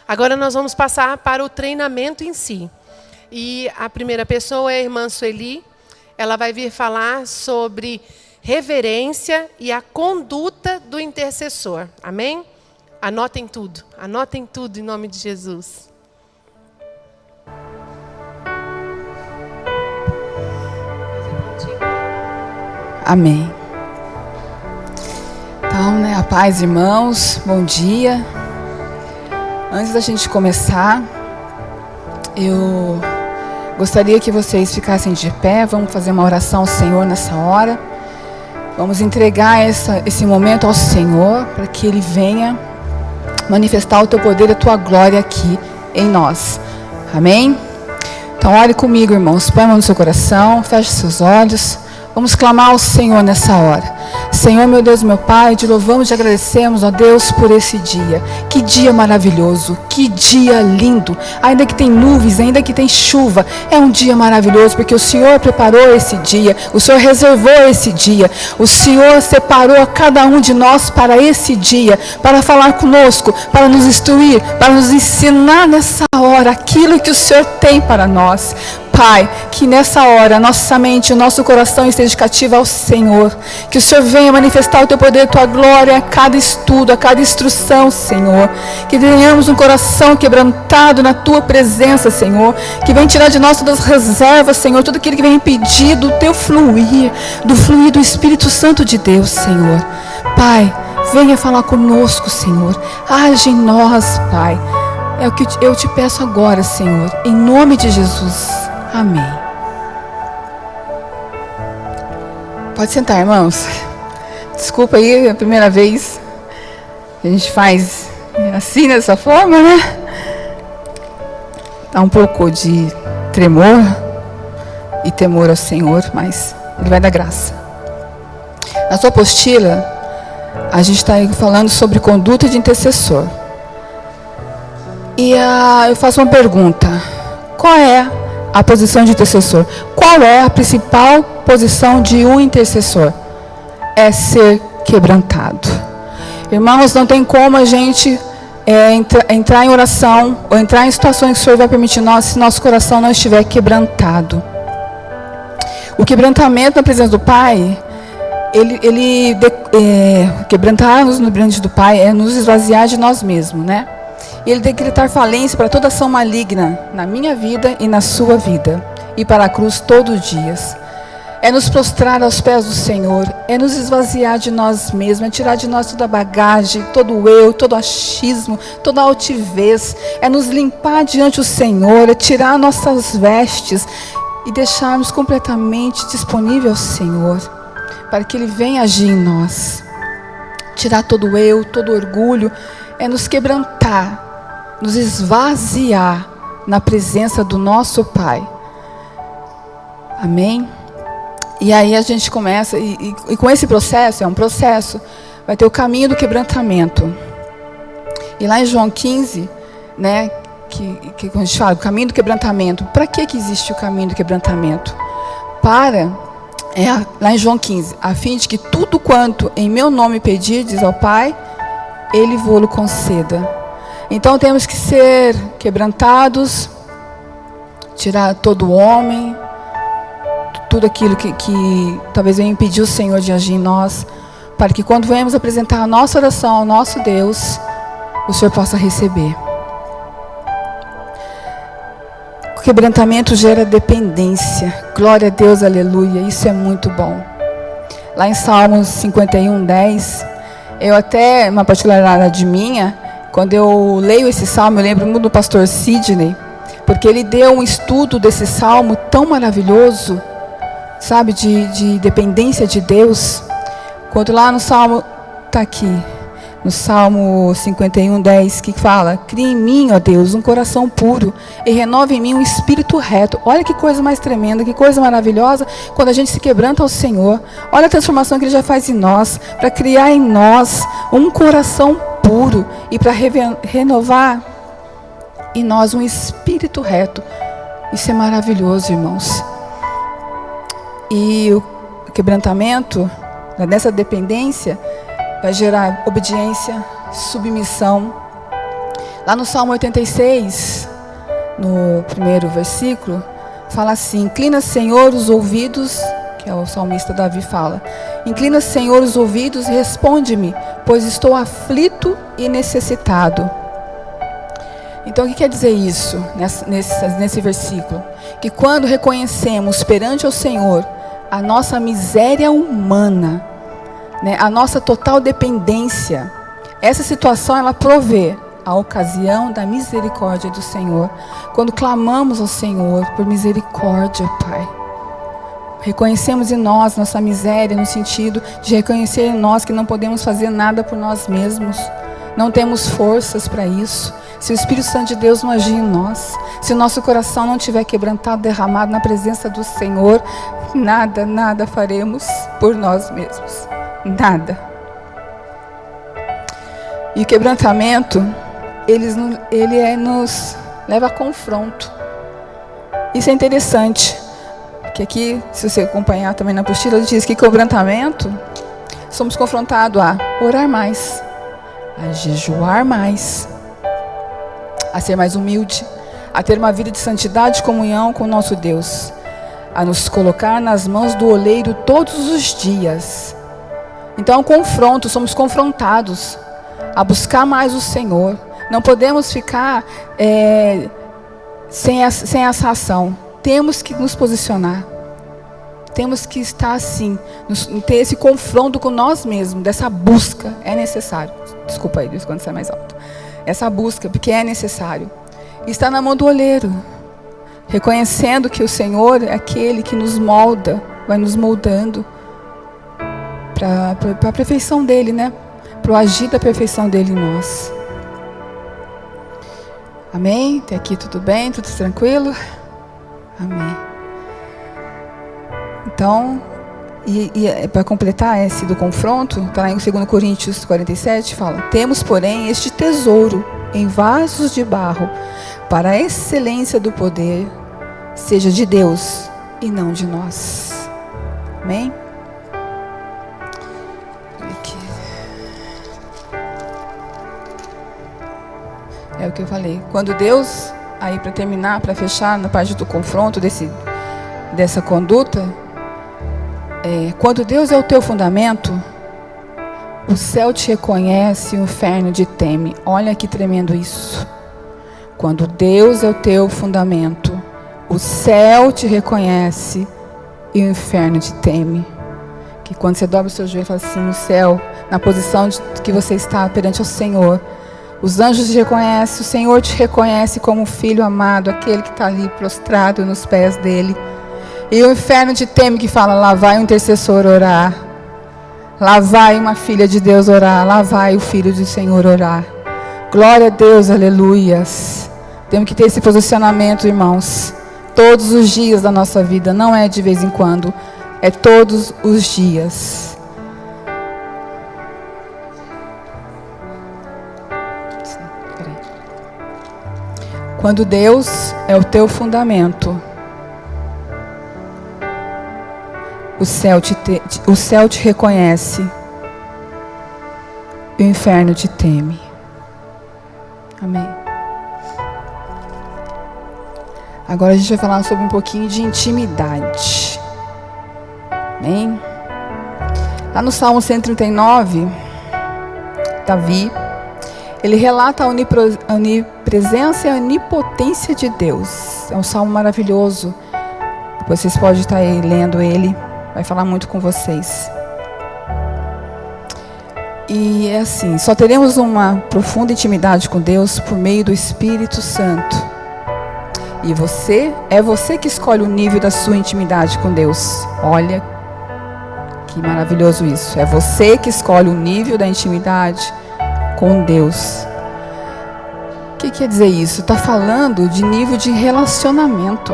Agora nós vamos passar para o treinamento em si. E a primeira pessoa é a irmã Sueli. Ela vai vir falar sobre reverência e a conduta do intercessor. Amém? Anotem tudo em nome de Jesus. Amém. Então, a paz, irmãos, bom dia. Antes da gente começar, eu gostaria que vocês ficassem de pé. Vamos fazer uma oração ao Senhor nessa hora. Vamos entregar esse momento ao Senhor, para que Ele venha manifestar o Teu poder e a Tua glória aqui em nós. Amém? Então, ore comigo, irmãos. Põe a mão no seu coração, feche seus olhos. Vamos clamar ao Senhor nessa hora. Senhor, meu Deus, meu Pai, te louvamos e te agradecemos, ó Deus, por esse dia. Que dia maravilhoso, que dia lindo. Ainda que tem nuvens, ainda que tem chuva, é um dia maravilhoso, porque o Senhor preparou esse dia, o Senhor reservou esse dia, o Senhor separou a cada um de nós para esse dia, para falar conosco, para nos instruir, para nos ensinar nessa hora aquilo que o Senhor tem para nós. Pai, que nessa hora nossa mente, o nosso coração esteja cativo ao Senhor. Que o Senhor venha manifestar o Teu poder, a Tua glória a cada estudo, a cada instrução, Senhor. Que tenhamos um coração quebrantado na Tua presença, Senhor. Que venha tirar de nós todas as reservas, Senhor. Tudo aquilo que vem impedir do Teu fluir, do Espírito Santo de Deus, Senhor. Pai, venha falar conosco, Senhor. Age em nós, Pai. É o que eu te peço agora, Senhor. Em nome de Jesus. Amém. Pode sentar, irmãos. Desculpa aí, é a primeira vez que a gente faz assim, dessa forma, né? Dá um pouco de tremor e temor ao Senhor, mas Ele vai dar graça. Na sua apostila, a gente está falando sobre conduta de intercessor. E eu faço uma pergunta. Qual é a posição de intercessor? Qual é a principal posição de um intercessor? É ser quebrantado. Irmãos, não tem como a gente entrar em oração ou entrar em situações que o Senhor vai permitir nós se nosso coração não estiver quebrantado. O quebrantamento na presença do Pai, quebrantar-nos no diante do Pai é nos esvaziar de nós mesmos, né? E Ele decretar falência para toda ação maligna na minha vida e na sua vida. E para a cruz todos os dias. É nos prostrar aos pés do Senhor. É nos esvaziar de nós mesmos. É tirar de nós toda a bagagem, todo o eu, todo o achismo, toda a altivez. É nos limpar diante do Senhor. É tirar nossas vestes e deixarmos completamente disponível ao Senhor. Para que Ele venha agir em nós. Tirar todo o eu, todo o orgulho. É nos quebrantar, nos esvaziar na presença do nosso Pai. Amém? E aí a gente começa, e com esse processo, é um processo, vai ter o caminho do quebrantamento. E lá em João 15, né, que quando a gente fala, o caminho do quebrantamento, para que existe o caminho do quebrantamento? Lá em João 15, a fim de que tudo quanto em meu nome pedirdes ao Pai, Ele vô-lo conceda. Então temos que ser quebrantados, tirar todo o homem, tudo aquilo que talvez venha impedir o Senhor de agir em nós, para que quando venhamos apresentar a nossa oração ao nosso Deus, o Senhor possa receber. O quebrantamento gera dependência. Glória a Deus, aleluia. Isso é muito bom. Lá em Salmos 51:10, eu até, uma particularidade minha, quando eu leio esse salmo, eu lembro muito do pastor Sidney, porque ele deu um estudo desse salmo tão maravilhoso, sabe, de dependência de Deus. Quando lá no salmo, está aqui, no Salmo 51:10, que fala: cria em mim, ó Deus, um coração puro e renova em mim um espírito reto. Olha que coisa mais tremenda, que coisa maravilhosa, quando a gente se quebranta ao Senhor. Olha a transformação que Ele já faz em nós, para criar em nós um coração puro e para renovar em nós um espírito reto. Isso é maravilhoso, irmãos. E o quebrantamento, nessa dependência, vai gerar obediência, submissão. Lá no Salmo 86, no primeiro versículo, fala assim: inclina, Senhor, os ouvidos, que é o salmista Davi fala, inclina, Senhor, os ouvidos e responde-me, pois estou aflito e necessitado. Então, o que quer dizer isso nesse versículo? Que quando reconhecemos perante o Senhor a nossa miséria humana, né, a nossa total dependência, essa situação ela provê a ocasião da misericórdia do Senhor. Quando clamamos ao Senhor por misericórdia, Pai, reconhecemos em nós nossa miséria, no sentido de reconhecer em nós que não podemos fazer nada por nós mesmos, não temos forças para isso. Se o Espírito Santo de Deus não agir em nós, se o nosso coração não estiver quebrantado, derramado na presença do Senhor, nada faremos por nós mesmos, nada. E o quebrantamento, ele nos leva a confronto. Isso é interessante, que aqui, se você acompanhar também na apostila, ele diz que quebrantamento, somos confrontados a orar mais, a jejuar mais, a ser mais humilde, a ter uma vida de santidade e comunhão com o nosso Deus, a nos colocar nas mãos do oleiro todos os dias. Então, confronto, somos confrontados a buscar mais o Senhor. Não podemos ficar sem essa ação. Temos que nos posicionar. Temos que estar assim, ter esse confronto com nós mesmos, dessa busca. É necessário. Desculpa aí, Deus, quando sai mais alto. Essa busca, porque é necessário. Está na mão do oleiro. Reconhecendo que o Senhor é aquele que nos molda, vai nos moldando para a perfeição dele, né? Para o agir da perfeição dele em nós. Amém? Até aqui tudo bem? Tudo tranquilo? Amém. Então, para completar esse do confronto, está lá em 2 Coríntios 47, fala: temos, porém, este tesouro em vasos de barro, para a excelência do poder, seja de Deus e não de nós. Amém? Aqui. É o que eu falei. Quando Deus, aí para terminar, para fechar na parte do confronto, dessa conduta, quando Deus é o teu fundamento, o céu te reconhece e o inferno te teme. Olha que tremendo isso. Quando Deus é o teu fundamento, o céu te reconhece e o inferno te teme. Que quando você dobra o seu joelho e fala assim, o céu, na posição que você está perante o Senhor, os anjos te reconhecem, o Senhor te reconhece como filho amado, aquele que está ali prostrado nos pés dele. E o inferno te teme, que fala: lá vai um intercessor orar, lá vai uma filha de Deus orar, lá vai o filho do Senhor orar. Glória a Deus, aleluias. Temos que ter esse posicionamento, irmãos, todos os dias da nossa vida, não é de vez em quando, é todos os dias. Quando Deus é o teu fundamento, o céu te reconhece e o inferno te teme. Amém. Agora a gente vai falar sobre um pouquinho de intimidade. Amém? Lá no Salmo 139, Davi, ele relata a onipresença e a onipotência de Deus. É um salmo maravilhoso. Depois vocês podem estar aí lendo ele. Vai falar muito com vocês. E é assim, só teremos uma profunda intimidade com Deus por meio do Espírito Santo. E é você que escolhe o nível da sua intimidade com Deus. Olha que maravilhoso isso. É você que escolhe o nível da intimidade com Deus. O que quer dizer isso? Está falando de nível de relacionamento.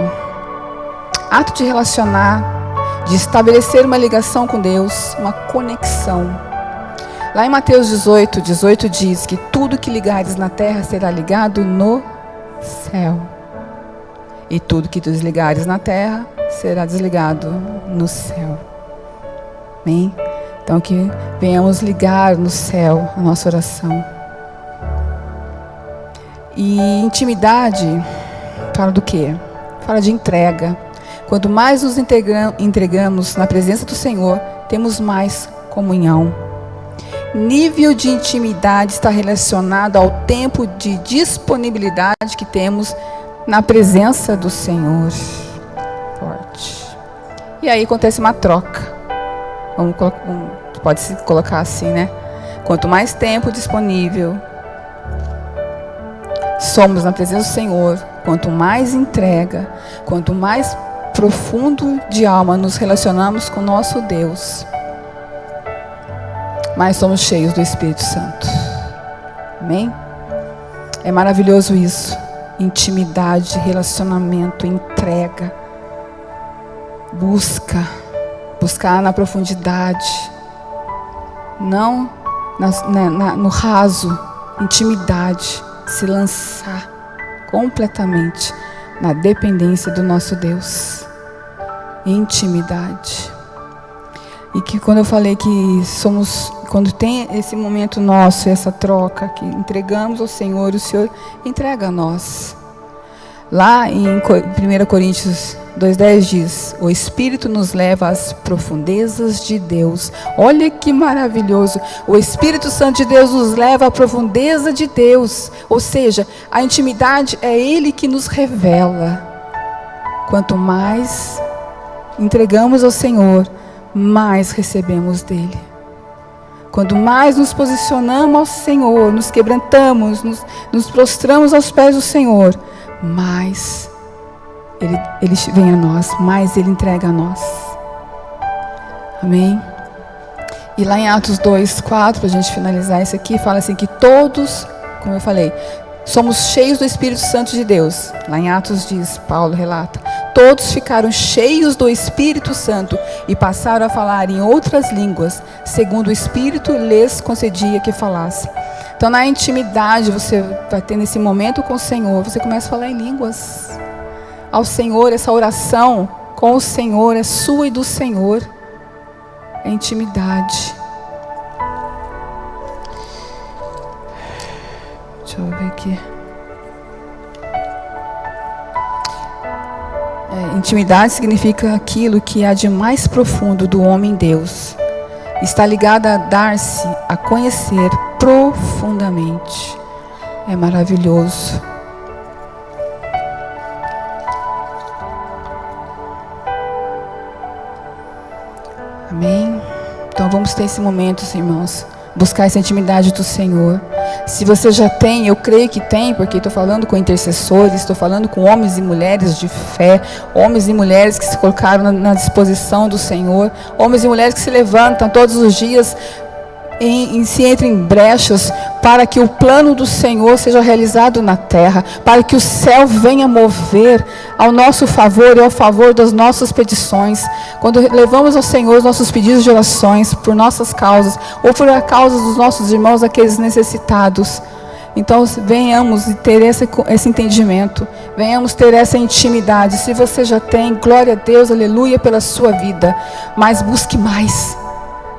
Ato de relacionar, de estabelecer uma ligação com Deus, uma conexão. Lá em Mateus 18 diz que tudo que ligares na terra será ligado no céu. E tudo que desligares na terra será desligado no céu. Amém? Então que venhamos ligar no céu a nossa oração. E intimidade fala do quê? Fala de entrega. Quanto mais nos entregamos na presença do Senhor, temos mais comunhão. Nível de intimidade está relacionado ao tempo de disponibilidade que temos na presença do Senhor. Forte. E aí acontece uma troca. Pode se colocar assim, né? Quanto mais tempo disponível somos na presença do Senhor, quanto mais entrega, quanto mais profundo de alma nos relacionamos com nosso Deus, mais somos cheios do Espírito Santo. Amém? É maravilhoso isso. Intimidade, relacionamento, entrega. Buscar na profundidade. Não no raso. Intimidade. Se lançar completamente na dependência do nosso Deus. Intimidade. E que quando eu falei que quando tem esse momento nosso, essa troca, que entregamos ao Senhor, o Senhor entrega a nós. Lá em 1 Coríntios 2,10 diz: o Espírito nos leva às profundezas de Deus. Olha que maravilhoso. O Espírito Santo de Deus nos leva à profundeza de Deus. Ou seja, a intimidade é Ele que nos revela. Quanto mais entregamos ao Senhor, mais recebemos dele. Quanto mais nos posicionamos ao Senhor, nos quebrantamos, nos prostramos aos pés do Senhor, mais Ele vem a nós, mais Ele entrega a nós. Amém? E lá em Atos 2:4, para a gente finalizar isso aqui, fala assim que todos, como eu falei, somos cheios do Espírito Santo de Deus. Lá em Atos diz, Paulo relata, todos ficaram cheios do Espírito Santo e passaram a falar em outras línguas, segundo o Espírito lhes concedia que falassem. Então, na intimidade, você vai ter nesse momento com o Senhor, você começa a falar em línguas. Ao Senhor, essa oração com o Senhor é sua e do Senhor. É intimidade. Deixa eu ver aqui. Intimidade significa aquilo que há de mais profundo do homem Deus. Está ligada a dar-se a conhecer profundamente. É maravilhoso. Amém? Então vamos ter esse momento, irmãos. Buscar essa intimidade do Senhor. Se você já tem, eu creio que tem, porque estou falando com intercessores, estou falando com homens e mulheres de fé, homens e mulheres que se colocaram na disposição do Senhor, homens e mulheres que se levantam todos os dias se entram em brechas para que o plano do Senhor seja realizado na terra, para que o céu venha mover ao nosso favor e ao favor das nossas petições. Quando levamos ao Senhor os nossos pedidos de orações por nossas causas, ou por a causa dos nossos irmãos, aqueles necessitados. Então venhamos ter esse entendimento, venhamos ter essa intimidade. Se você já tem, glória a Deus, aleluia pela sua vida, mas busque mais.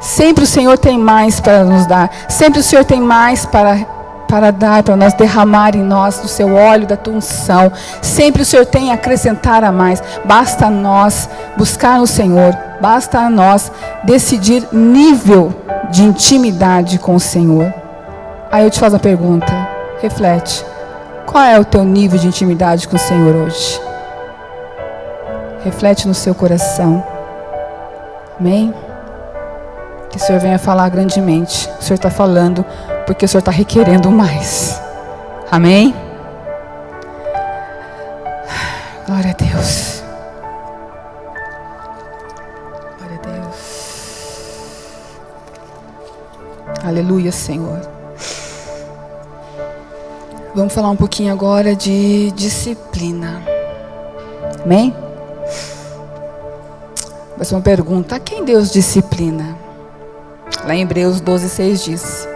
Sempre o Senhor tem mais para nos dar. Sempre o Senhor tem mais para dar, para nós derramar em nós do seu óleo, da tua unção. Sempre o Senhor tem a acrescentar a mais. Basta a nós buscar no Senhor. Basta a nós decidir nível de intimidade com o Senhor. Aí eu te faço a pergunta. Reflete. Qual é o teu nível de intimidade com o Senhor hoje? Reflete no seu coração. Amém? Que o Senhor venha falar grandemente. O Senhor está falando porque o Senhor está requerendo mais. Amém? Glória a Deus. Glória a Deus. Aleluia, Senhor. Vamos falar um pouquinho agora de disciplina. Amém? Vai ser uma pergunta. A quem Deus disciplina? Lá em Hebreus 12:6 diz: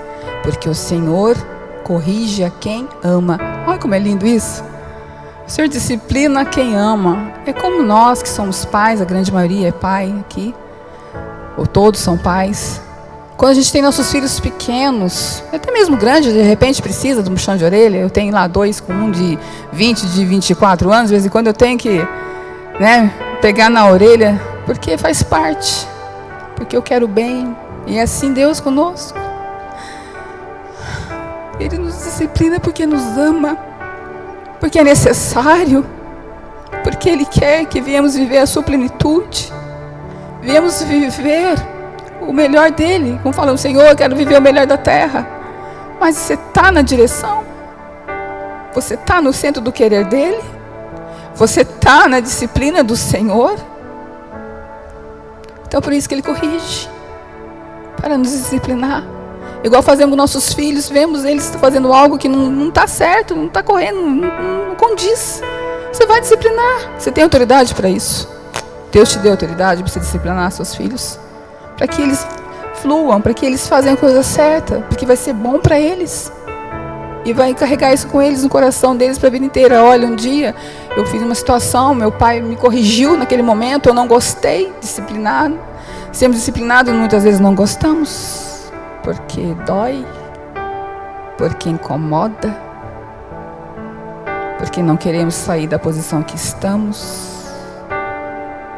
porque o Senhor corrige a quem ama. Olha como é lindo isso. O Senhor disciplina a quem ama. É como nós que somos pais, a grande maioria é pai aqui, ou todos são pais. Quando a gente tem nossos filhos pequenos, até mesmo grandes, de repente precisa de um puxão de orelha. Eu tenho lá 2 com um de 20, de 24 anos. De vez em quando eu tenho que, pegar na orelha, porque faz parte. Porque eu quero bem. E é assim Deus conosco. Ele nos disciplina porque nos ama. Porque é necessário. Porque Ele quer que venhamos viver a sua plenitude. Venhamos viver o melhor dele. Como fala o Senhor, eu quero viver o melhor da terra. Mas você está na direção? Você está no centro do querer dele? Você está na disciplina do Senhor? Então por isso que Ele corrige, para nos disciplinar. Igual fazemos com nossos filhos, vemos eles fazendo algo que não está certo, não está correndo, não condiz. Você vai disciplinar. Você tem autoridade para isso. Deus te deu autoridade para você disciplinar seus filhos, para que eles fluam, para que eles façam a coisa certa, porque vai ser bom para eles. E vai carregar isso com eles no coração deles para a vida inteira. Olha, um dia eu fiz uma situação, meu pai me corrigiu naquele momento, eu não gostei, disciplinado. Sermos disciplinados muitas vezes não gostamos, porque dói, porque incomoda, porque não queremos sair da posição que estamos,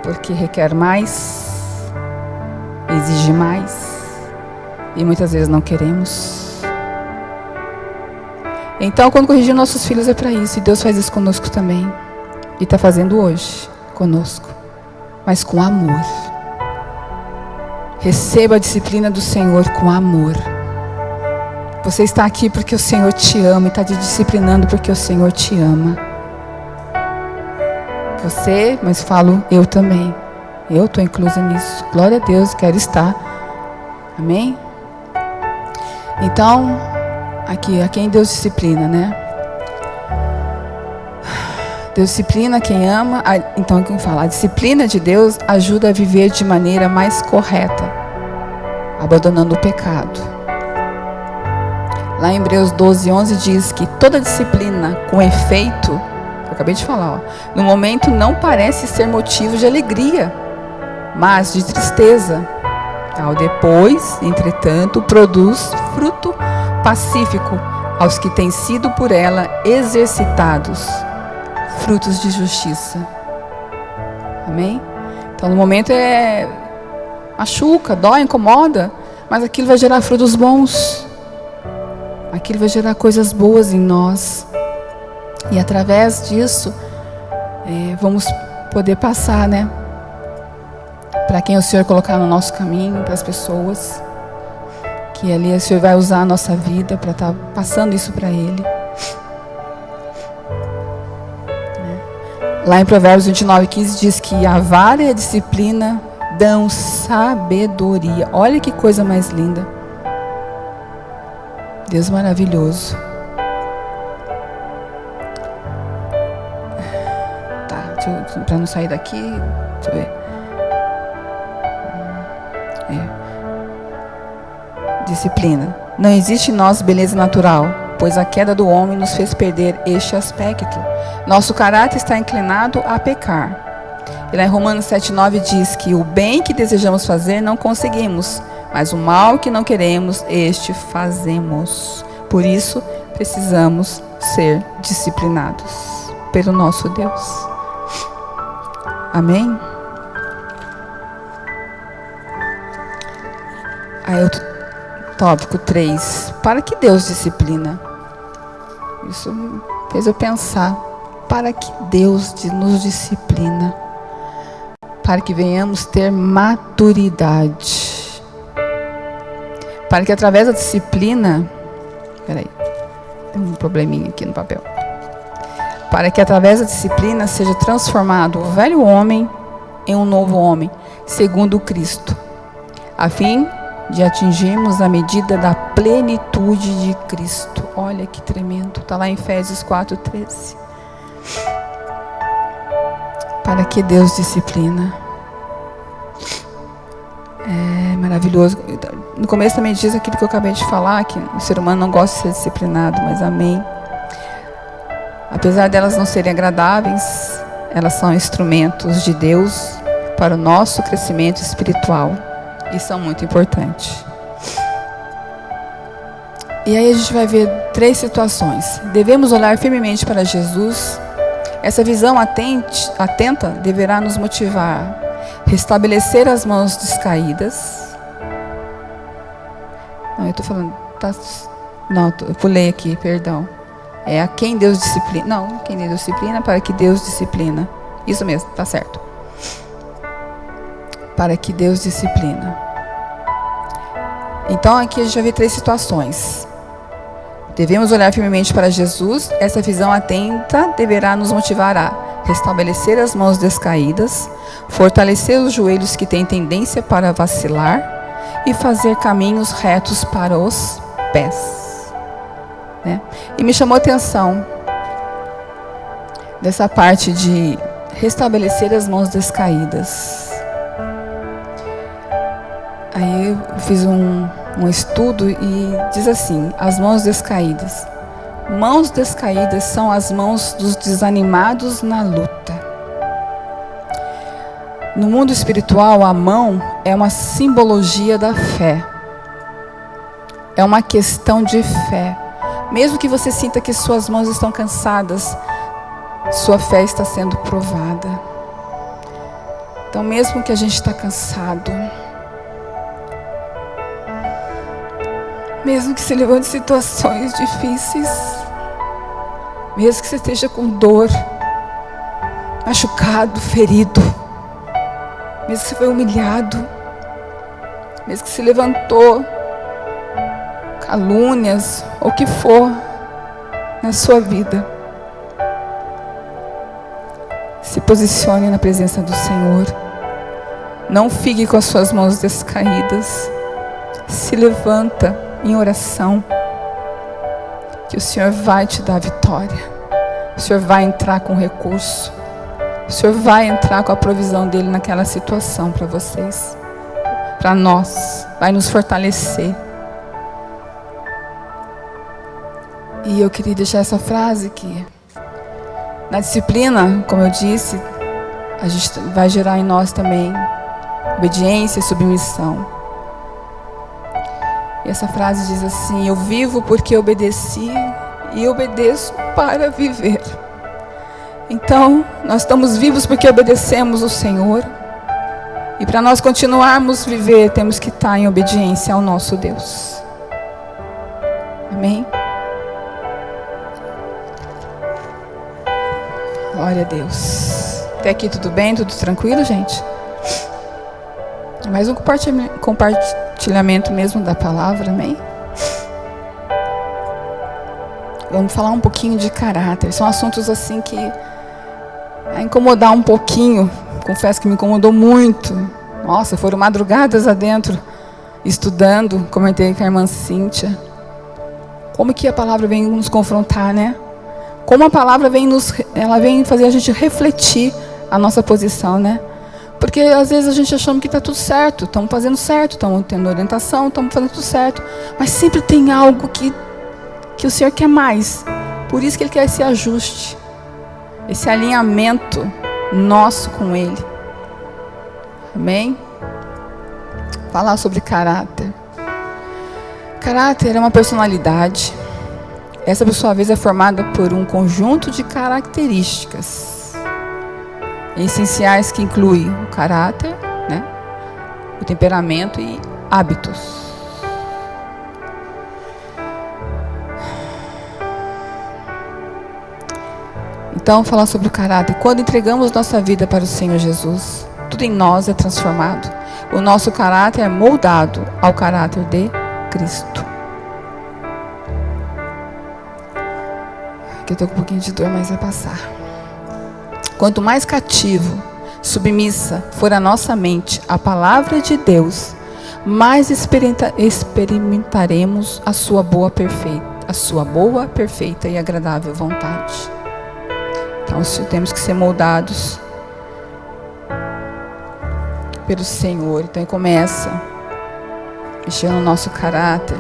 porque requer mais, exige mais, e muitas vezes não queremos. Então, quando corrigir nossos filhos é para isso, e Deus faz isso conosco também, e está fazendo hoje conosco, mas com amor. Receba a disciplina do Senhor com amor. Você está aqui porque o Senhor te ama, e está te disciplinando porque o Senhor te ama. Você, mas falo eu também. Eu estou inclusa nisso. Glória a Deus, quero estar. Amém? Então, aqui, a quem Deus disciplina, né? Deus disciplina quem ama. Então, quem fala? A disciplina de Deus ajuda a viver de maneira mais correta, abandonando o pecado. Lá em Hebreus 12:11 diz que toda disciplina com efeito, eu acabei de falar, no momento não parece ser motivo de alegria, mas de tristeza. Ao depois, entretanto, produz fruto pacífico aos que têm sido por ela exercitados, frutos de justiça. Amém? Então no momento machuca, dói, incomoda, mas aquilo vai gerar frutos bons. Aquilo vai gerar coisas boas em nós. E através disso, vamos poder passar, né? Para quem o Senhor colocar no nosso caminho, para as pessoas. Que ali o Senhor vai usar a nossa vida para estar passando isso para Ele. Lá em Provérbios 29:15 diz que a vara e a disciplina dão sabedoria. Olha que coisa mais linda. Deus maravilhoso. Tá, para não sair daqui, deixa eu ver. Disciplina. Não existe em nós beleza natural, pois a queda do homem nos fez perder este aspecto. Nosso caráter está inclinado a pecar. E lá em Romanos 7:9 diz que o bem que desejamos fazer não conseguimos, mas o mal que não queremos, este fazemos. Por isso, precisamos ser disciplinados pelo nosso Deus. Amém? Aí tópico 3. Para que Deus disciplina? Isso fez eu pensar. Para que Deus nos disciplina? Para que venhamos ter maturidade. Para que através da disciplina... Peraí, tem um probleminha aqui no papel. Para que através da disciplina seja transformado o velho homem em um novo homem, segundo Cristo, a fim de atingirmos a medida da plenitude de Cristo. Olha que tremendo. Está lá em Efésios 4:13. Para que Deus disciplina? É maravilhoso. No começo também diz aquilo que eu acabei de falar, que o ser humano não gosta de ser disciplinado, mas amém. Apesar delas não serem agradáveis, elas são instrumentos de Deus para o nosso crescimento espiritual. E são muito importantes. E aí a gente vai ver 3 situações. Devemos olhar firmemente para Jesus. Essa visão atenta deverá nos motivar a restabelecer as mãos descaídas. Não, eu estou falando... eu pulei aqui, perdão. É a quem Deus disciplina. Não, quem Deus disciplina, para que Deus disciplina. Isso mesmo, está certo. Para que Deus disciplina. Então aqui a gente vai ver 3 situações. Devemos olhar firmemente para Jesus. Essa visão atenta deverá nos motivar a restabelecer as mãos descaídas, fortalecer os joelhos que têm tendência para vacilar e fazer caminhos retos para os pés. Né? E me chamou a atenção dessa parte de restabelecer as mãos descaídas. Aí eu fiz um estudo e diz assim: as mãos descaídas. Mãos descaídas são as mãos dos desanimados na luta. No mundo espiritual, a mão é uma simbologia da fé. É uma questão de fé. Mesmo que você sinta que suas mãos estão cansadas, sua fé está sendo provada. Então, mesmo que a gente está cansado, mesmo que se levante situações difíceis, mesmo que você esteja com dor, machucado, ferido, mesmo que você foi humilhado, mesmo que se levantou calúnias, ou o que for na sua vida, se posicione na presença do Senhor. Não fique com as suas mãos descaídas. Se levanta em oração, que o Senhor vai te dar vitória. O Senhor vai entrar com recurso. O Senhor vai entrar com a provisão dele naquela situação para vocês, para nós. Vai nos fortalecer. E eu queria deixar essa frase aqui. Na disciplina, como eu disse, a gente vai gerar em nós também obediência e submissão. E essa frase diz assim: eu vivo porque obedeci e obedeço para viver. Então, nós estamos vivos porque obedecemos o Senhor. E para nós continuarmos a viver, temos que estar em obediência ao nosso Deus. Amém? Glória a Deus. Até aqui tudo bem? Tudo tranquilo, gente? Mais um compartilhamento mesmo da palavra, amém? Vamos falar um pouquinho de caráter. São assuntos assim que a incomodar um pouquinho. Confesso que me incomodou muito. Nossa, foram madrugadas adentro, estudando. Comentei com a irmã Cíntia. Como que a palavra vem nos confrontar, né? Como a palavra ela vem fazer a gente refletir a nossa posição, né? Porque às vezes a gente achamos que está tudo certo, estamos fazendo certo, estamos tendo orientação, estamos fazendo tudo certo. Mas sempre tem algo que o Senhor quer mais. Por isso que Ele quer esse ajuste, esse alinhamento nosso com Ele. Amém? Falar sobre caráter. Caráter é uma personalidade. Essa, por sua vez, é formada por um conjunto de características essenciais que inclui o caráter, né, o temperamento e hábitos. Então, falar sobre o caráter. Quando entregamos nossa vida para o Senhor Jesus, tudo em nós é transformado. O nosso caráter é moldado ao caráter de Cristo. Que eu estou com um pouquinho de dor, mas vai passar. Quanto mais cativo, submissa for a nossa mente à palavra de Deus, mais experimentaremos a sua boa, perfeita e agradável vontade. Então, temos que ser moldados pelo Senhor. Então, Ele começa mexendo no nosso caráter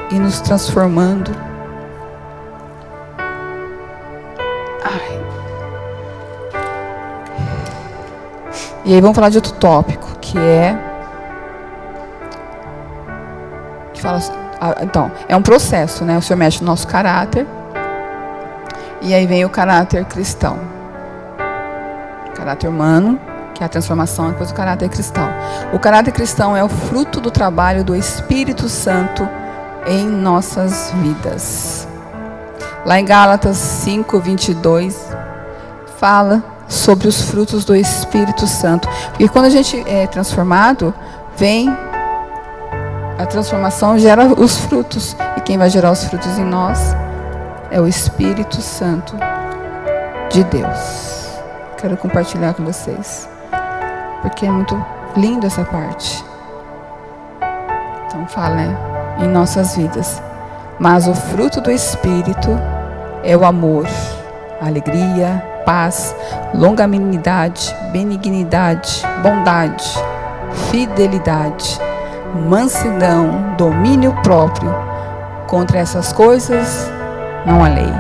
e nos transformando. E aí vamos falar de outro tópico, que fala Então, é um processo, né? O Senhor mexe no nosso caráter. E aí vem o caráter cristão. O caráter humano, que é a transformação, depois o caráter cristão. O caráter cristão é o fruto do trabalho do Espírito Santo em nossas vidas. Lá em Gálatas 5:22, fala sobre os frutos do Espírito Santo. Porque quando a gente é transformado, a transformação gera os frutos. E quem vai gerar os frutos em nós é o Espírito Santo de Deus. Quero compartilhar com vocês, porque é muito lindo essa parte. Então fala, né? Em nossas vidas. Mas o fruto do Espírito é o amor, a alegria, paz, longanimidade, benignidade, bondade, fidelidade, mansidão, domínio próprio. Contra essas coisas não há lei.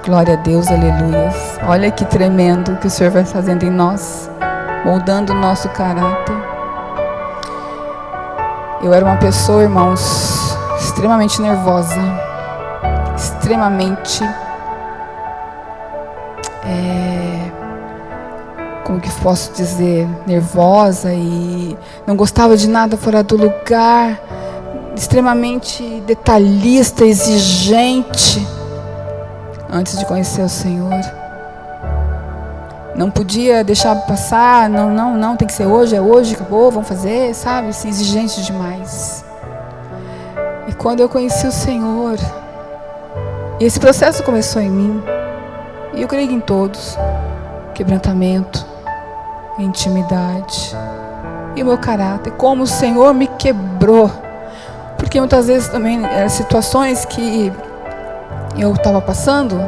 Glória a Deus, aleluias. Olha que tremendo que o Senhor vai fazendo em nós, moldando o nosso caráter. Eu era uma pessoa, irmãos, extremamente nervosa, extremamente como que posso dizer, nervosa, e não gostava de nada fora do lugar, extremamente detalhista, exigente, antes de conhecer o Senhor. Não podia deixar passar, não, tem que ser hoje, é hoje, acabou, vamos fazer, sabe, assim, exigente demais. E quando eu conheci o Senhor, e esse processo começou em mim, e eu creio que em todos, quebrantamento, intimidade, e o meu caráter, como o Senhor me quebrou, porque muitas vezes também eram situações que eu estava passando,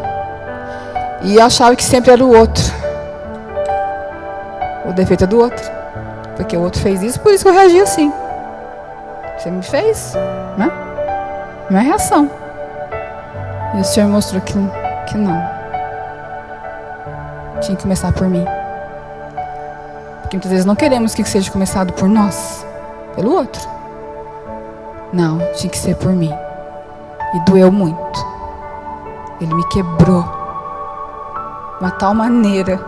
e eu achava que sempre era o outro, o defeito é do outro, porque o outro fez isso, por isso que eu reagi assim. Você me fez, né? Minha reação. E o Senhor mostrou que não. Tinha que começar por mim. Porque muitas vezes não queremos que seja começado por nós, pelo outro. Não, tinha que ser por mim. E doeu muito. Ele me quebrou de uma tal maneira,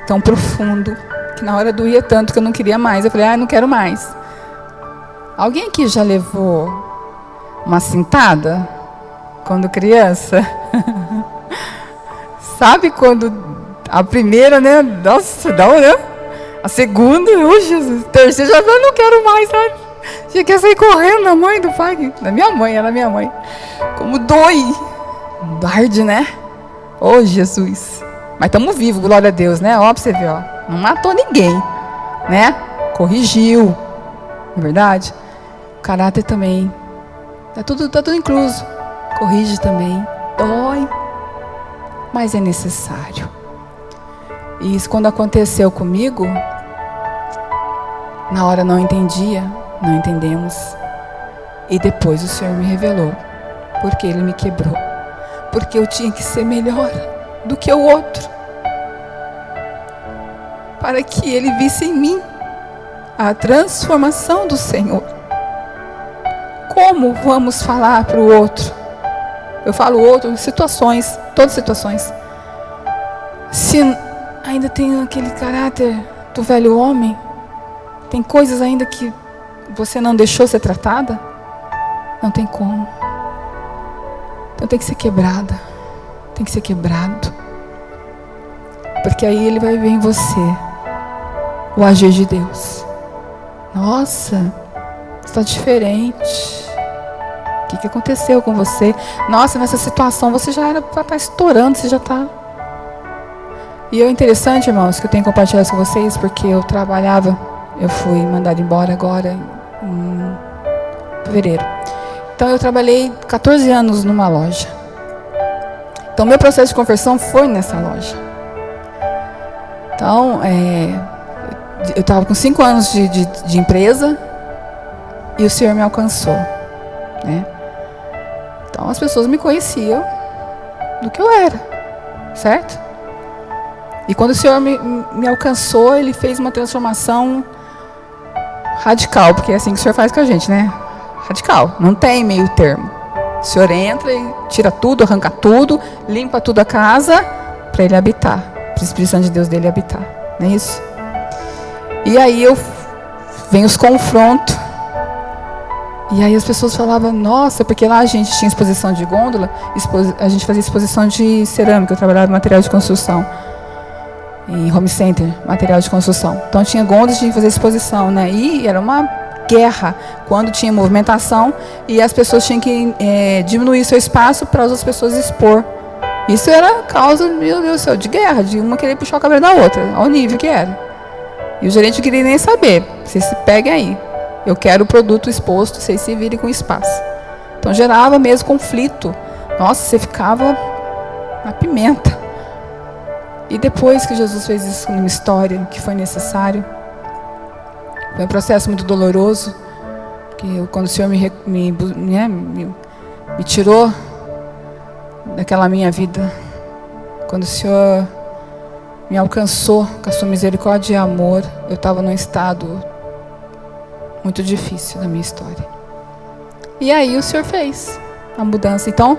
tão profundo, que na hora doía tanto que eu não queria mais. Eu falei, não quero mais. Alguém aqui já levou uma cintada quando criança? Sabe quando a primeira, né? Nossa, não, né? A segunda, Jesus, a terceira, já não quero mais, sabe? Já quer sair correndo na mãe do pai, da minha mãe, era minha mãe. Como dói. Arde, né? Oh, Jesus. Mas estamos vivos, glória a Deus, né? Ó, pra você ver, ó. Não matou ninguém, né? Corrigiu. Não é verdade? O caráter também. Tá tudo incluso. Corrige também. Dói. Mas é necessário. E isso quando aconteceu comigo, na hora não entendia, não entendemos. E depois o Senhor me revelou. Porque Ele me quebrou. Porque eu tinha que ser melhor do que o outro, para que ele visse em mim a transformação do Senhor. Como vamos falar para o outro? Eu falo outro, situações, todas situações. Se ainda tem aquele caráter do velho homem, tem coisas ainda que você não deixou ser tratada, não tem como. Então tem que ser quebrada. Tem que ser quebrado. Porque aí Ele vai ver em você o agir de Deus. Nossa, está diferente. O que aconteceu com você? Nossa, nessa situação você já era para estar estourando, você já está. E é interessante, irmãos, que eu tenho que compartilhar isso com vocês, porque eu trabalhava, eu fui mandada embora agora em fevereiro. Então eu trabalhei 14 anos numa loja. Então meu processo de conversão foi nessa loja. Então eu estava com 5 anos de empresa e o Senhor me alcançou, né? Então as pessoas me conheciam do que eu era, certo? E quando o Senhor me alcançou, Ele fez uma transformação radical, porque é assim que o Senhor faz com a gente, né? Radical, não tem meio termo. O Senhor entra e tira tudo, arranca tudo, limpa tudo a casa para Ele habitar, para o Espírito Santo de Deus dele habitar, não é isso? E aí vem os confrontos. E aí as pessoas falavam, nossa, porque lá a gente tinha exposição de gôndola, a gente fazia exposição de cerâmica, eu trabalhava em material de construção, em home center, material de construção. Então tinha gôndolas, tinha que fazer exposição, né? E era uma guerra quando tinha movimentação e as pessoas tinham que diminuir seu espaço para as outras pessoas expor. Isso era causa, meu Deus do céu, de guerra, de uma querer puxar o cabelo da outra, ao nível que era. E o gerente não queria nem saber, vocês se peguem aí. Eu quero o produto exposto, vocês se virem com espaço. Então gerava mesmo conflito. Nossa, você ficava na pimenta. E depois que Jesus fez isso numa história que foi necessário, foi um processo muito doloroso, que quando o Senhor me tirou daquela minha vida, quando o Senhor me alcançou com a sua misericórdia e amor, eu estava num estado muito difícil da minha história. E aí o Senhor fez a mudança. Então,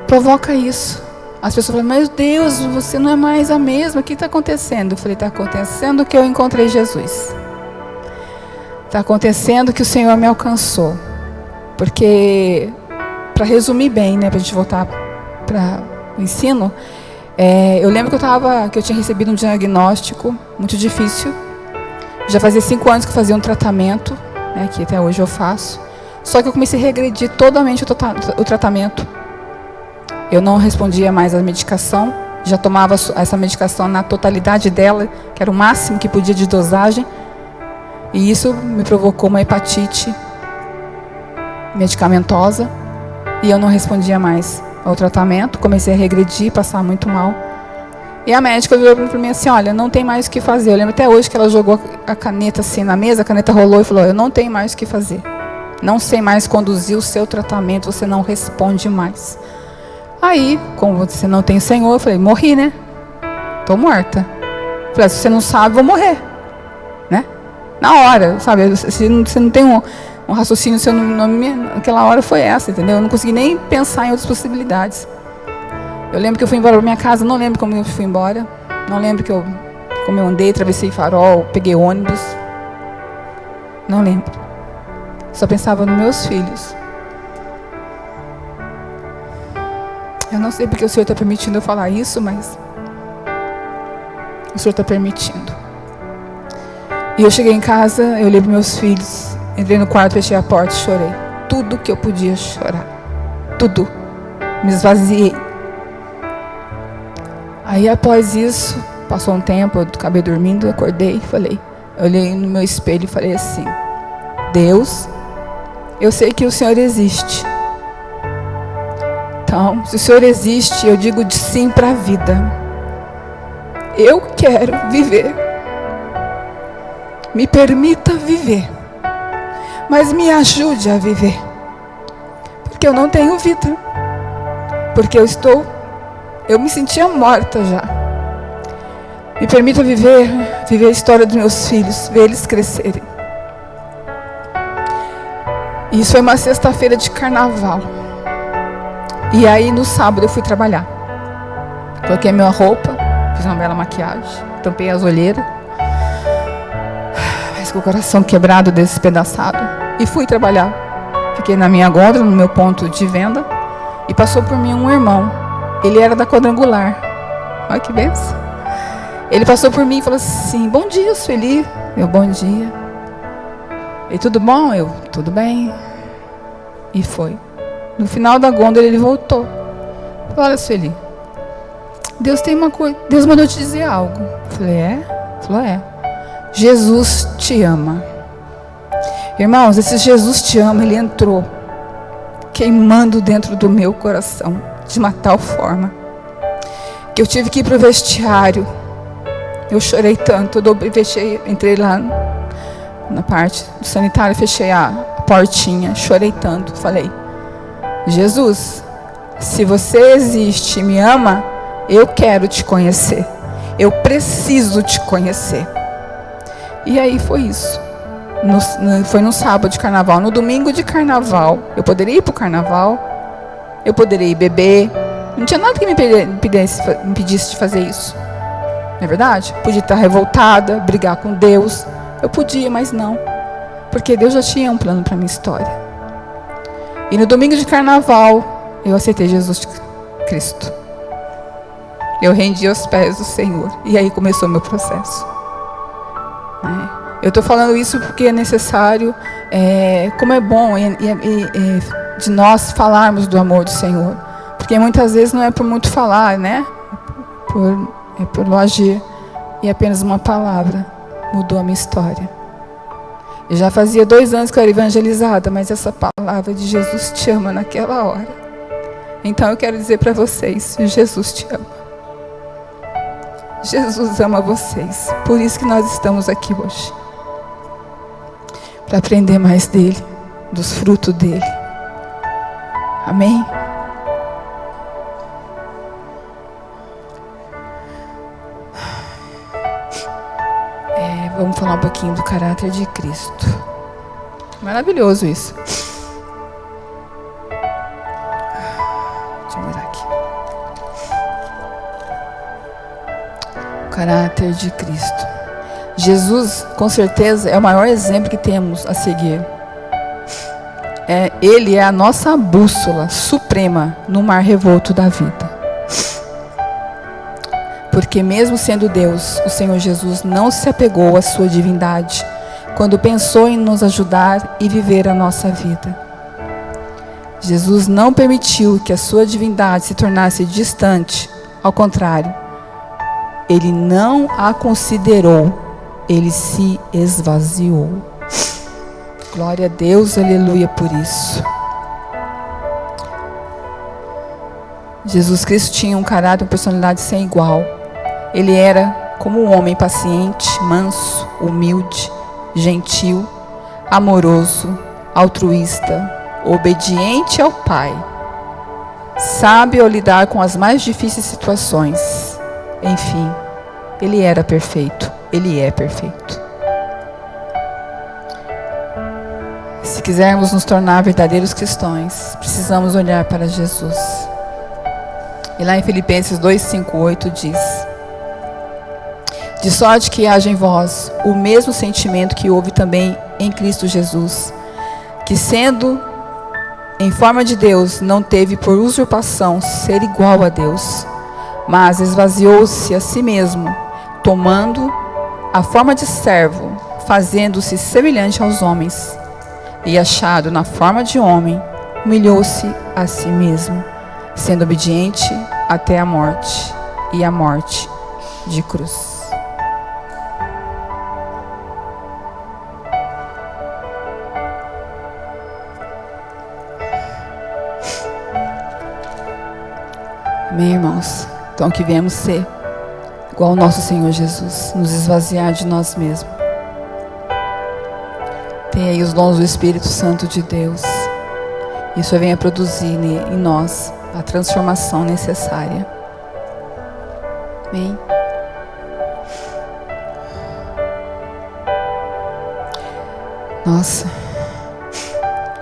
provoca isso. As pessoas falam, meu Deus, você não é mais a mesma, o que está acontecendo? Eu falei, está acontecendo que eu encontrei Jesus. Está acontecendo que o Senhor me alcançou. Porque, para resumir bem, né, para a gente voltar para o ensino, eu lembro que eu tinha recebido um diagnóstico muito difícil. Já fazia 5 anos que eu fazia um tratamento, né, que até hoje eu faço. Só que eu comecei a regredir totalmente o tratamento. Eu não respondia mais à medicação. Já tomava essa medicação na totalidade dela, que era o máximo que podia de dosagem. E isso me provocou uma hepatite medicamentosa. E eu não respondia mais ao tratamento. Comecei a regredir, passar muito mal. E a médica virou para mim assim, olha, não tem mais o que fazer. Eu lembro até hoje que ela jogou a caneta assim na mesa, a caneta rolou e falou, eu não tenho mais o que fazer. Não sei mais conduzir o seu tratamento, você não responde mais. Aí, como você não tem Senhor, eu falei, morri, né? Tô morta. Eu falei, se você não sabe, vou morrer. Né? Na hora, sabe? Se você não tem um raciocínio, seu nome, aquela hora foi essa, entendeu? Eu não consegui nem pensar em outras possibilidades. Eu lembro que eu fui embora para minha casa, não lembro como eu fui embora. Não lembro como eu andei, atravessei farol, peguei ônibus. Não lembro. Só pensava nos meus filhos. Eu não sei porque o Senhor está permitindo eu falar isso, mas o Senhor está permitindo. E eu cheguei em casa, eu olhei para meus filhos, entrei no quarto, fechei a porta e chorei. Tudo que eu podia chorar. Tudo. Me esvaziei. Aí após isso, passou um tempo, eu acabei dormindo, acordei e falei, eu olhei no meu espelho e falei assim, Deus, eu sei que o Senhor existe. Então, se o Senhor existe, eu digo de sim para a vida. Eu quero viver. Me permita viver. Mas me ajude a viver. Porque eu não tenho vida. Porque eu me sentia morta já. Me permita viver a história dos meus filhos, ver eles crescerem. E isso foi uma sexta-feira de carnaval. E aí no sábado eu fui trabalhar. Coloquei minha roupa, fiz uma bela maquiagem, tampei as olheiras, mas com o coração quebrado, despedaçado, e fui trabalhar. Fiquei na minha gôndola, no meu ponto de venda, e passou por mim um irmão. Ele era da Quadrangular. Olha que benção. Ele passou por mim e falou assim, bom dia, Sueli. Eu, bom dia. E tudo bom? Eu, tudo bem. E foi. No final da gôndola ele voltou. Falou, olha, Sueli, Deus tem uma coisa, Deus mandou te dizer algo. Eu falei, é? Ele falou, é. Jesus te ama. Irmãos, esse Jesus te ama, ele entrou queimando dentro do meu coração, de uma tal forma que eu tive que ir para o vestiário. Eu chorei tanto, entrei lá na parte do sanitário, fechei a portinha, chorei tanto, falei, Jesus, se você existe e me ama, eu quero te conhecer, eu preciso te conhecer. E aí foi isso. Foi no sábado de carnaval. No domingo de carnaval, eu poderia ir para o carnaval, eu poderia ir beber. Não tinha nada que me impedisse de fazer isso. Não é verdade? Podia estar revoltada, brigar com Deus. Eu podia, mas não. Porque Deus já tinha um plano para a minha história. E no domingo de carnaval, eu aceitei Jesus Cristo. Eu rendi aos pés do Senhor. E aí começou o meu processo. Eu estou falando isso porque é necessário, como é bom de nós falarmos do amor do Senhor. Porque muitas vezes não é por muito falar, né? É por agir. E apenas uma palavra mudou a minha história. Eu já fazia 2 anos que eu era evangelizada, mas essa palavra de Jesus te ama naquela hora. Então eu quero dizer para vocês, Jesus te ama. Jesus ama vocês. Por isso que nós estamos aqui hoje. Para aprender mais dele, dos frutos dele. Amém? Vamos falar um pouquinho do caráter de Cristo. Maravilhoso isso. Deixa eu virar aqui. O caráter de Cristo. Jesus, com certeza, é o maior exemplo que temos a seguir. Ele é a nossa bússola suprema no mar revolto da vida. Porque mesmo sendo Deus, o Senhor Jesus não se apegou à sua divindade quando pensou em nos ajudar e viver a nossa vida. Jesus não permitiu que a sua divindade se tornasse distante. Ao contrário, ele não a considerou. Ele se esvaziou. Glória a Deus, aleluia por isso. Jesus Cristo tinha um caráter e uma personalidade sem igual. Ele era como um homem paciente, manso, humilde, gentil, amoroso, altruísta, obediente ao Pai, sábio ao lidar com as mais difíceis situações. Enfim, ele era perfeito. Ele é perfeito. Se quisermos nos tornar verdadeiros cristãos, precisamos olhar para Jesus. E lá em Filipenses 2:5-8 diz: de sorte que haja em vós o mesmo sentimento que houve também em Cristo Jesus, que sendo em forma de Deus, não teve por usurpação ser igual a Deus, mas esvaziou-se a si mesmo, tomando a forma de servo, fazendo-se semelhante aos homens, e achado na forma de homem, humilhou-se a si mesmo, sendo obediente até a morte, e a morte de cruz. Amém, irmãos? Então que viemos ser igual ao nosso Senhor Jesus, nos esvaziar de nós mesmos. Tem aí os dons do Espírito Santo de Deus. Isso vem a produzir em nós a transformação necessária. Amém? Nossa.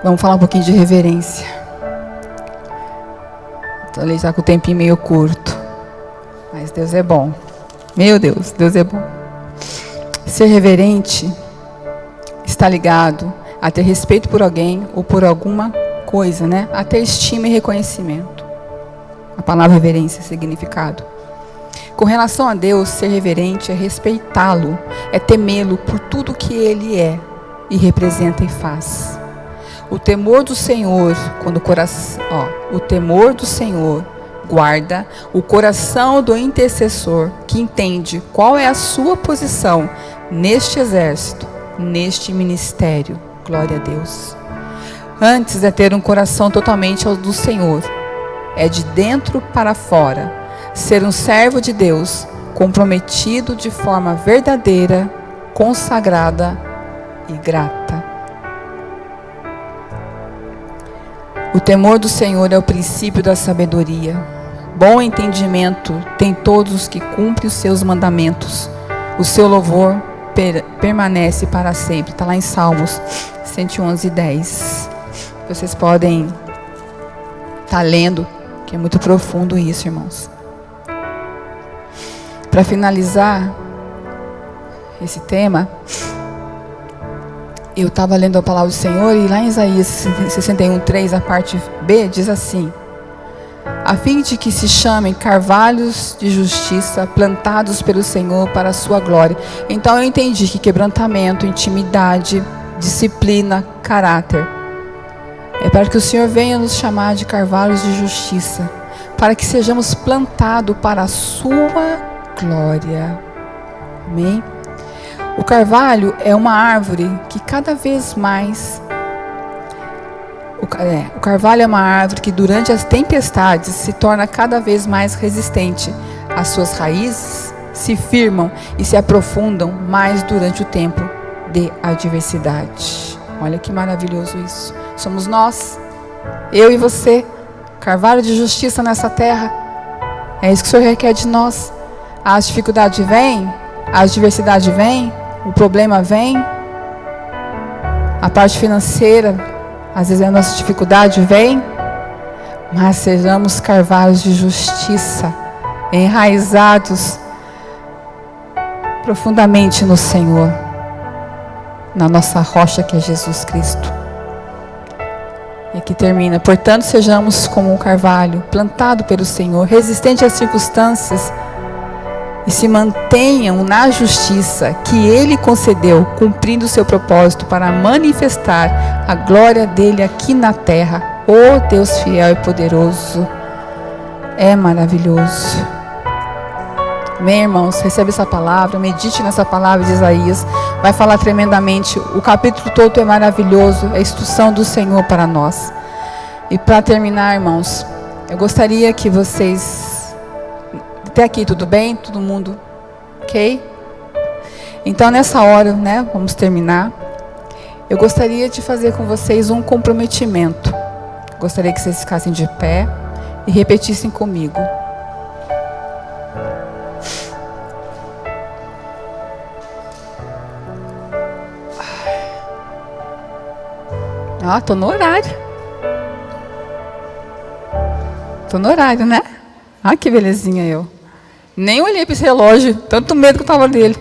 Vamos falar um pouquinho de reverência. Então ele está com o tempinho meio curto. Mas Deus é bom. Meu Deus, Deus é bom. Ser reverente está ligado a ter respeito por alguém ou por alguma coisa, né? A ter estima e reconhecimento. A palavra reverência, significado. Com relação a Deus, ser reverente é respeitá-lo, é temê-lo por tudo que Ele é e representa e faz. O temor do Senhor, o temor do Senhor guarda o coração do intercessor que entende qual é a sua posição neste exército, neste ministério. Glória a Deus. Antes é ter um coração totalmente ao do Senhor. É de dentro para fora. Ser um servo de Deus, comprometido de forma verdadeira, consagrada e grata. O temor do Senhor é o princípio da sabedoria. Bom entendimento tem todos os que cumprem os seus mandamentos. O seu louvor permanece para sempre. Está lá em Salmos 111:10. Vocês podem estar lendo, que é muito profundo isso, irmãos. Para finalizar esse tema, eu estava lendo a palavra do Senhor e lá em Isaías 61:3, a parte B, diz assim: a fim de que se chamem carvalhos de justiça, plantados pelo Senhor para a sua glória. Então eu entendi que quebrantamento, intimidade, disciplina, caráter, é para que o Senhor venha nos chamar de carvalhos de justiça, para que sejamos plantados para a sua glória. Amém? O carvalho é uma árvore que cada vez mais... O carvalho é uma árvore que durante as tempestades se torna cada vez mais resistente. As suas raízes se firmam e se aprofundam mais durante o tempo de adversidade. Olha que maravilhoso isso. Somos nós, eu e você, carvalho de justiça nessa terra. É isso que o Senhor requer de nós. As dificuldades vêm, a adversidade vem, o problema vem, a parte financeira, às vezes a nossa dificuldade vem, mas sejamos carvalhos de justiça, enraizados profundamente no Senhor, na nossa rocha que é Jesus Cristo. E aqui termina: portanto sejamos como um carvalho plantado pelo Senhor, resistente às circunstâncias, e se mantenham na justiça que Ele concedeu, cumprindo o seu propósito para manifestar a glória dEle aqui na terra. Oh Deus fiel e poderoso, é maravilhoso. Amém, irmãos? Recebe essa palavra, medite nessa palavra de Isaías, vai falar tremendamente. O capítulo todo é maravilhoso, é a instrução do Senhor para nós. E para terminar, irmãos, eu gostaria que vocês... Até aqui, tudo bem? Todo mundo ok? Então, nessa hora, né, vamos terminar. Eu gostaria de fazer com vocês um comprometimento. Gostaria que vocês ficassem de pé e repetissem comigo. Estou no horário. Estou no horário, né? Ah, que belezinha eu. Nem olhei para esse relógio, tanto medo que eu estava dele.